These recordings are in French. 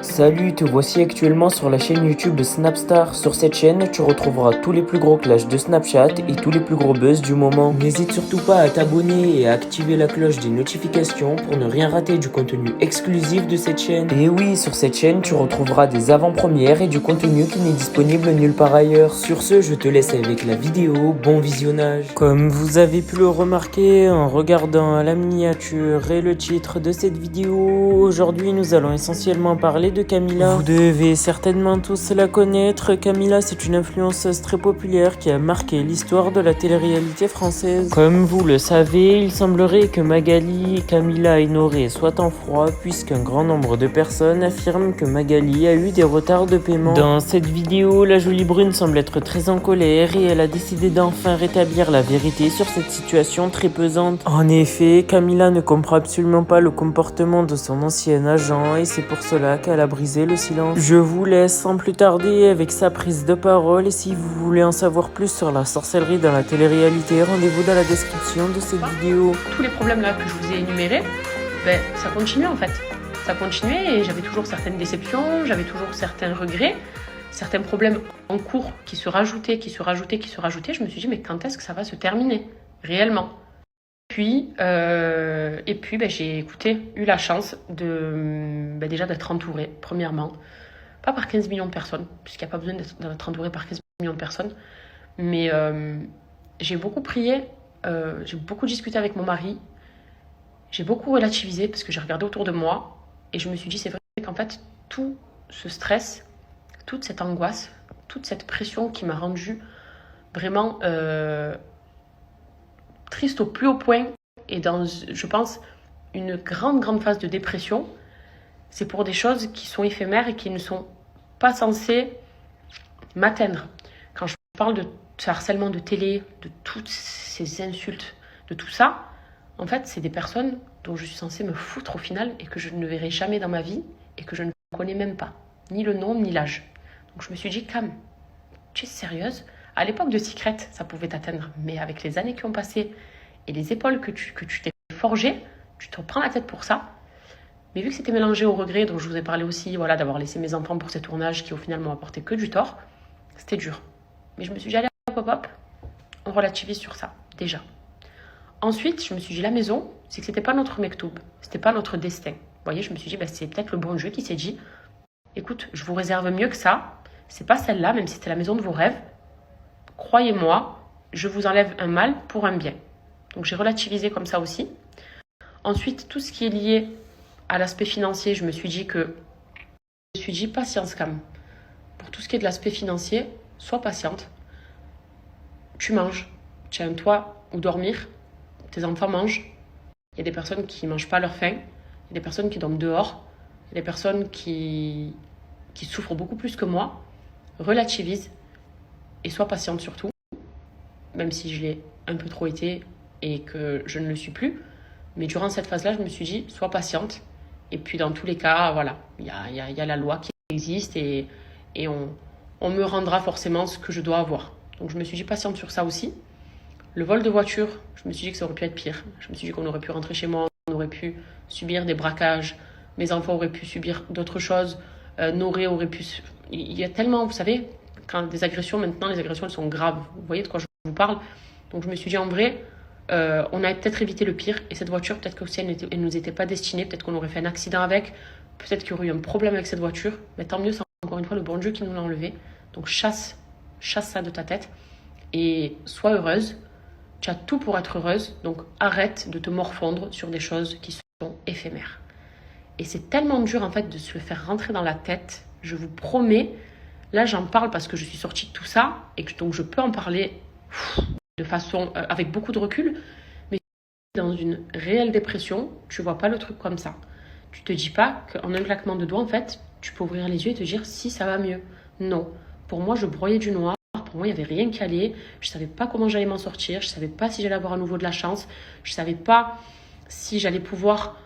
Salut, te voici actuellement sur la chaîne YouTube de Snapstar. Sur cette chaîne, tu retrouveras tous les plus gros clashs de Snapchat et tous les plus gros buzz du moment. N'hésite surtout pas à t'abonner et à activer la cloche des notifications pour ne rien rater du contenu exclusif de cette chaîne. Et oui, sur cette chaîne, tu retrouveras des avant-premières et du contenu qui n'est disponible nulle part ailleurs. Sur ce, je te laisse avec la vidéo, bon visionnage. Comme vous avez pu le remarquer en regardant la miniature et le titre de cette vidéo, aujourd'hui nous allons essentiellement parler de Camila. Vous devez certainement tous la connaître. Camila, c'est une influenceuse très populaire qui a marqué l'histoire de la télé-réalité française. Comme vous le savez, il semblerait que Magali, Camila et Noré soient en froid puisqu'un grand nombre de personnes affirment que Magali a eu des retards de paiement. Dans cette vidéo, la jolie brune semble être très en colère et elle a décidé d'enfin rétablir la vérité sur cette situation très pesante. En effet, Camila ne comprend absolument pas le comportement de son ancien agent et c'est pour cela qu'elle a brisé le silence. Je vous laisse sans plus tarder avec sa prise de parole et si vous voulez en savoir plus sur la sorcellerie dans la télé-réalité, rendez-vous dans la description de cette vidéo. Tous les problèmes là que je vous ai énumérés, ça continuait en fait. Ça continuait et j'avais toujours certaines déceptions, j'avais toujours certains regrets, certains problèmes en cours qui se rajoutaient. Je me suis dit mais quand est-ce que ça va se terminer réellement? Et puis j'ai eu la chance de déjà d'être entourée, premièrement, pas par 15 millions de personnes, puisqu'il n'y a pas besoin d'être entourée par 15 millions de personnes, mais j'ai beaucoup prié, j'ai beaucoup discuté avec mon mari, j'ai beaucoup relativisé parce que j'ai regardé autour de moi et je me suis dit c'est vrai qu'en fait tout ce stress, toute cette angoisse, toute cette pression qui m'a rendue vraiment triste au plus haut point et dans, je pense, une grande phase de dépression, c'est pour des choses qui sont éphémères et qui ne sont pas censées m'atteindre. Quand je parle de ce harcèlement de télé, de toutes ces insultes, de tout ça, en fait, c'est des personnes dont je suis censée me foutre au final et que je ne verrai jamais dans ma vie et que je ne connais même pas, ni le nom, ni l'âge. Donc je me suis dit, Cam, tu es sérieuse? À l'époque de Secret, ça pouvait t'atteindre, mais avec les années qui ont passé et les épaules que tu t'es forgées, tu te prends la tête pour ça. Mais vu que c'était mélangé au regret, dont je vous ai parlé aussi, voilà, d'avoir laissé mes enfants pour ces tournages qui au final m'ont apporté que du tort, c'était dur. Mais je me suis dit, allez, hop, on relativise sur ça, déjà. Ensuite, je me suis dit, la maison, c'est que c'était pas notre mektoub, c'était pas notre destin. Vous voyez, je me suis dit, c'est peut-être le bon Dieu qui s'est dit, écoute, je vous réserve mieux que ça, c'est pas celle-là, même si c'était la maison de vos rêves. Croyez-moi, je vous enlève un mal pour un bien. Donc j'ai relativisé comme ça aussi. Ensuite, tout ce qui est lié à l'aspect financier, je me suis dit, patience Cam. Pour tout ce qui est de l'aspect financier, sois patiente. Tu manges, tu as un toit où dormir, tes enfants mangent. Il y a des personnes qui ne mangent pas leur faim, il y a des personnes qui dorment dehors, il y a des personnes qui souffrent beaucoup plus que moi. Relativise et sois patiente surtout, même si je l'ai un peu trop été et que je ne le suis plus. Mais durant cette phase-là, je me suis dit, sois patiente. Et puis dans tous les cas, voilà, il y a la loi qui existe et on me rendra forcément ce que je dois avoir. Donc je me suis dit patiente sur ça aussi. Le vol de voiture, je me suis dit que ça aurait pu être pire. Je me suis dit qu'on aurait pu rentrer chez moi, on aurait pu subir des braquages, mes enfants auraient pu subir d'autres choses, Noré aurait pu... Il y a tellement, vous savez, quand des agressions, maintenant les agressions elles sont graves. Vous voyez de quoi je vous parle? Donc je me suis dit en vrai, on a peut-être évité le pire. Et cette voiture, peut-être que aussi elle ne nous était pas destinée. Peut-être qu'on aurait fait un accident avec. Peut-être qu'il y aurait eu un problème avec cette voiture. Mais tant mieux, c'est encore une fois le bon Dieu qui nous l'a enlevé. Donc chasse ça de ta tête. Et sois heureuse. Tu as tout pour être heureuse. Donc arrête de te morfondre sur des choses qui sont éphémères. Et c'est tellement dur en fait de se le faire rentrer dans la tête. Je vous promets. Là, j'en parle parce que je suis sortie de tout ça. Et que donc je peux en parler de façon avec beaucoup de recul, mais dans une réelle dépression, tu vois pas le truc comme ça. Tu te dis pas qu'en un claquement de doigts, en fait, tu peux ouvrir les yeux et te dire si ça va mieux. Non. Pour moi, je broyais du noir. Pour moi, il n'y avait rien qui allait. Je savais pas comment j'allais m'en sortir. Je savais pas si j'allais avoir à nouveau de la chance. Je savais pas si j'allais pouvoir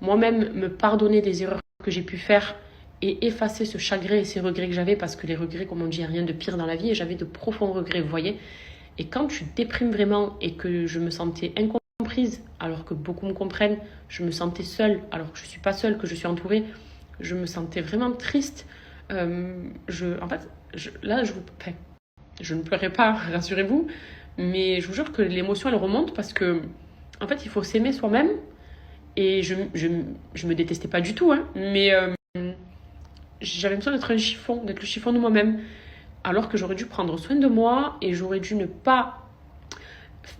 moi-même me pardonner des erreurs que j'ai pu faire et effacer ce chagrin et ces regrets que j'avais, parce que les regrets, comme on dit, il n'y a rien de pire dans la vie et j'avais de profonds regrets, vous voyez. Et quand tu déprimes vraiment et que je me sentais incomprise, alors que beaucoup me comprennent, je me sentais seule, alors que je ne suis pas seule, que je suis entourée, je me sentais vraiment triste. En fait, enfin, je ne pleurais pas, rassurez-vous, mais je vous jure que l'émotion, elle remonte parce que, en fait, il faut s'aimer soi-même. Et je me détestais pas du tout, hein, mais j'avais besoin d'être d'être le chiffon de moi-même. Alors que j'aurais dû prendre soin de moi et j'aurais dû ne pas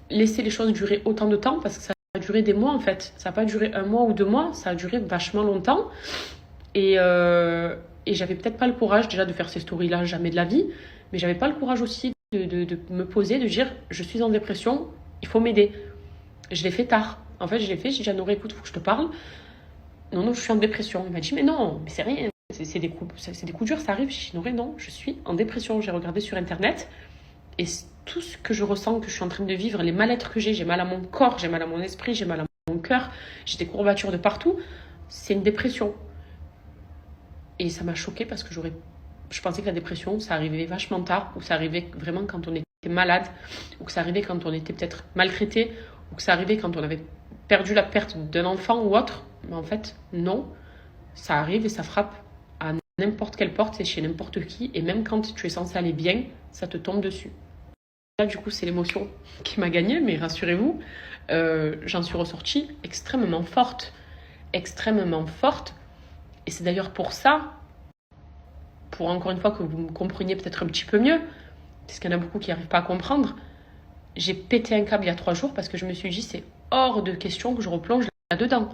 laisser les choses durer autant de temps parce que ça a duré des mois en fait. Ça n'a pas duré 1 mois ou 2 mois, ça a duré vachement longtemps. Et j'avais peut-être pas le courage déjà de faire ces stories-là, jamais de la vie, mais j'avais pas le courage aussi de me poser, de dire je suis en dépression, il faut m'aider. Je l'ai fait tard. En fait, je l'ai fait, j'ai dit à Nora, écoute, il faut que je te parle. Non, je suis en dépression. Il m'a dit, mais non, mais c'est rien. C'est des coups durs, ça arrive. J'ai dit, Nora, non, je suis en dépression. J'ai regardé sur Internet et tout ce que je ressens, que je suis en train de vivre, les mal-être que j'ai mal à mon corps, j'ai mal à mon esprit, j'ai mal à mon cœur, j'ai des courbatures de partout, c'est une dépression. Et ça m'a choquée parce que je pensais que la dépression, ça arrivait vachement tard, ou ça arrivait vraiment quand on était malade, ou que ça arrivait quand on était peut-être maltraité, ou que ça arrivait quand on avait perdu la perte d'un enfant ou autre. Mais en fait, non. Ça arrive et ça frappe à n'importe quelle porte, c'est chez n'importe qui. Et même quand tu es censé aller bien, ça te tombe dessus. Là, du coup, c'est l'émotion qui m'a gagnée, mais rassurez-vous, j'en suis ressortie extrêmement forte. Extrêmement forte. Et c'est d'ailleurs pour ça, pour encore une fois que vous me compreniez peut-être un petit peu mieux, parce qu'il y en a beaucoup qui n'arrivent pas à comprendre, j'ai pété un câble il y a 3 jours parce que je me suis dit, c'est hors de question que je replonge là-dedans.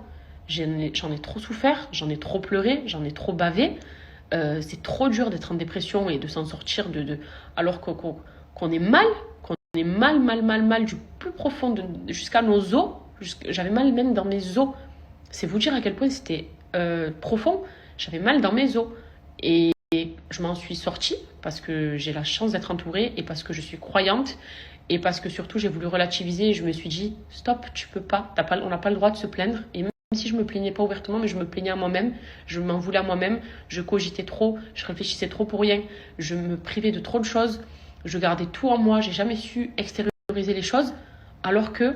J'en ai trop souffert, j'en ai trop pleuré, j'en ai trop bavé. C'est trop dur d'être en dépression et de s'en sortir alors qu'on est mal, qu'on est mal du plus profond jusqu'à nos os. J'avais mal même dans mes os. C'est vous dire à quel point c'était profond. J'avais mal dans mes os. Et je m'en suis sortie parce que j'ai la chance d'être entourée et parce que je suis croyante et parce que surtout j'ai voulu relativiser et je me suis dit stop, tu peux pas, on n'a pas le droit de se plaindre. Et même si je me plaignais pas ouvertement, mais je me plaignais à moi-même, je m'en voulais à moi-même, je cogitais trop, je réfléchissais trop pour rien, je me privais de trop de choses, je gardais tout en moi, j'ai jamais su extérioriser les choses, alors que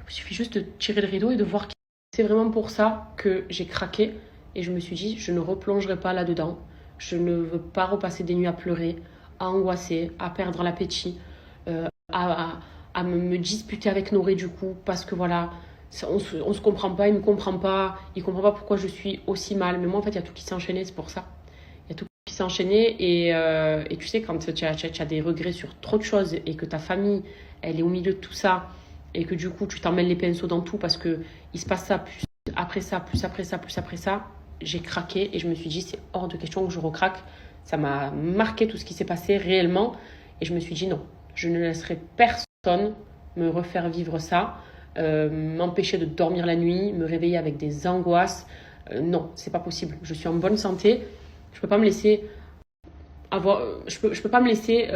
il suffit juste de tirer le rideau et de voir que c'est vraiment pour ça que j'ai craqué et je me suis dit je ne replongerai pas là-dedans. Je ne veux pas repasser des nuits à pleurer, à angoisser, à perdre l'appétit, à me disputer avec Noré du coup, parce que voilà, on se comprend pas, il me comprend pas pourquoi je suis aussi mal. Mais moi en fait, il y a tout qui s'est enchaîné, c'est pour ça. Il y a tout qui s'est enchaîné et tu sais, quand tu as des regrets sur trop de choses et que ta famille, elle est au milieu de tout ça et que du coup, tu t'emmènes les pinceaux dans tout parce que il se passe ça, plus après ça, plus après ça, plus après ça, j'ai craqué et je me suis dit c'est hors de question que je recraque. Ça m'a marqué tout ce qui s'est passé réellement et je me suis dit non, je ne laisserai personne me refaire vivre ça, m'empêcher de dormir la nuit, me réveiller avec des angoisses. Non, c'est pas possible. Je suis en bonne santé, je peux pas me laisser je peux pas me laisser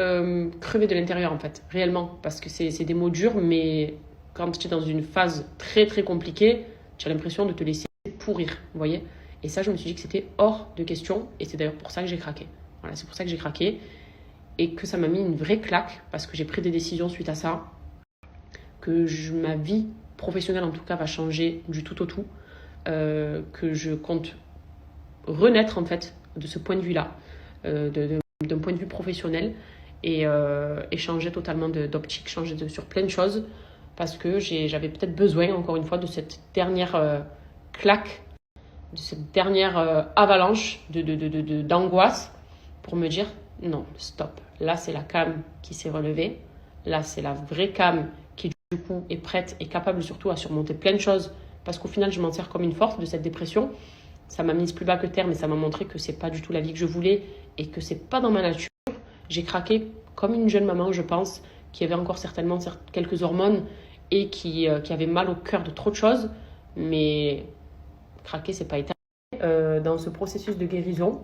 crever de l'intérieur en fait, réellement, parce que c'est des mots durs, mais quand tu es dans une phase très très compliquée, tu as l'impression de te laisser pourrir, vous voyez. Et ça, je me suis dit que c'était hors de question. Et c'est d'ailleurs pour ça que j'ai craqué. Voilà, c'est pour ça que j'ai craqué. Et que ça m'a mis une vraie claque. Parce que j'ai pris des décisions suite à ça. Que ma vie professionnelle, en tout cas, va changer du tout au tout. Que je compte renaître, en fait, de ce point de vue-là. D'un point de vue professionnel. Et changer totalement d'optique. Changer sur plein de choses. Parce que j'avais peut-être besoin, encore une fois, de cette dernière claque, de cette dernière avalanche d'angoisse pour me dire non, stop. Là, c'est la Cam qui s'est relevée. Là, c'est la vraie Cam qui, du coup, est prête et capable surtout à surmonter plein de choses parce qu'au final, je m'en sers comme une force de cette dépression. Ça m'a mise plus bas que terre, mais ça m'a montré que c'est pas du tout la vie que je voulais et que c'est pas dans ma nature. J'ai craqué comme une jeune maman, je pense, qui avait encore certainement quelques hormones et qui avait mal au cœur de trop de choses, mais craquer, c'est pas éternel. Dans ce processus de guérison,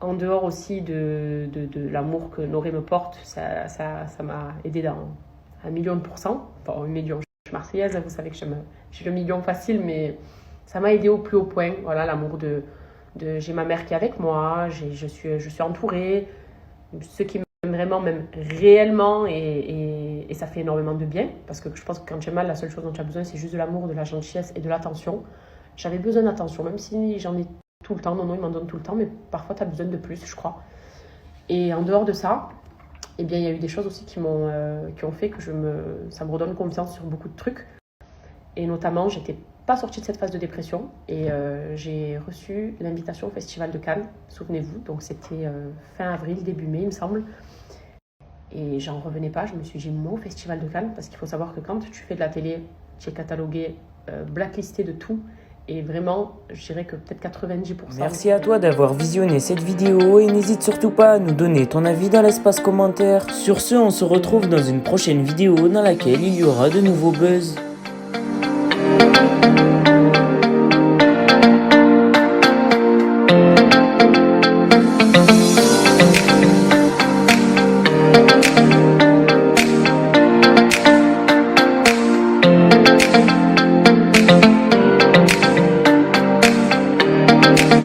en dehors aussi de l'amour que Noré me porte, ça m'a aidé dans 1 000 000%. Enfin, 1 million, je suis marseillaise, vous savez que j'ai le million facile, mais ça m'a aidé au plus haut point. Voilà, l'amour j'ai ma mère qui est avec moi, je suis entourée, ceux qui m'aiment vraiment, m'aiment réellement, et ça fait énormément de bien, parce que je pense que quand tu es mal, la seule chose dont tu as besoin, c'est juste de l'amour, de la gentillesse et de l'attention. J'avais besoin d'attention, même si j'en ai tout le temps. Non, il m'en donne tout le temps, mais parfois tu as besoin de plus, je crois. Et en dehors de ça, eh bien, il y a eu des choses aussi qui ont fait que ça me redonne confiance sur beaucoup de trucs. Et notamment, j'étais pas sortie de cette phase de dépression et j'ai reçu l'invitation au Festival de Cannes, souvenez-vous. Donc c'était fin avril, début mai, il me semble. Et j'en revenais pas, je me suis dit moi au Festival de Cannes, parce qu'il faut savoir que quand tu fais de la télé, tu es catalogué, blacklisté de tout. Et vraiment, je dirais que peut-être 90%. Merci à toi d'avoir visionné cette vidéo et n'hésite surtout pas à nous donner ton avis dans l'espace commentaire. Sur ce, on se retrouve dans une prochaine vidéo dans laquelle il y aura de nouveaux buzz.